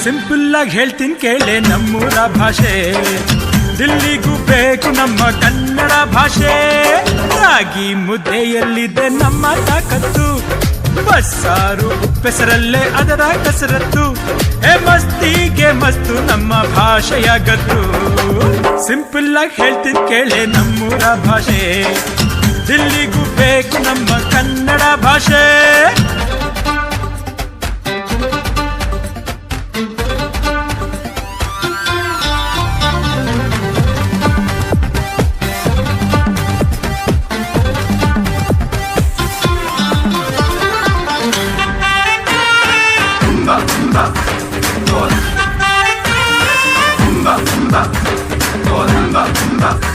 Simple ಆಗಿ ಹೇಳ್ತೀನಿ ಕೇಳೆ ನಮ್ಮೂರ ಭಾಷೆ, ದಿಲ್ಲಿಗೂ ಬೇಕು ನಮ್ಮ ಕನ್ನಡ ಭಾಷೆ. ರಾಗಿ ಮುದ್ದೆಯಲ್ಲಿದೆ ನಮ್ಮ ತಾಕತ್ತು, ಬಸ್ಸಾರು ಉಪ್ಪೆಸರಲ್ಲೇ ಅದರ ಕಸರತ್ತು. ಮಸ್ತಿಗೆ ಮಸ್ತು ನಮ್ಮ ಭಾಷೆಯ ಗತ್ತು. ಸಿಂಪಲ್ ಆಗಿ ಹೇಳ್ತೀನಿ ಕೇಳೆ ನಮ್ಮೂರ ಭಾಷೆ, ದಿಲ್ಲಿಗೂ ಬೇಕು ನಮ್ಮ ಕನ್ನಡ ಭಾಷೆ. Umba, umba, umba, umba, umba.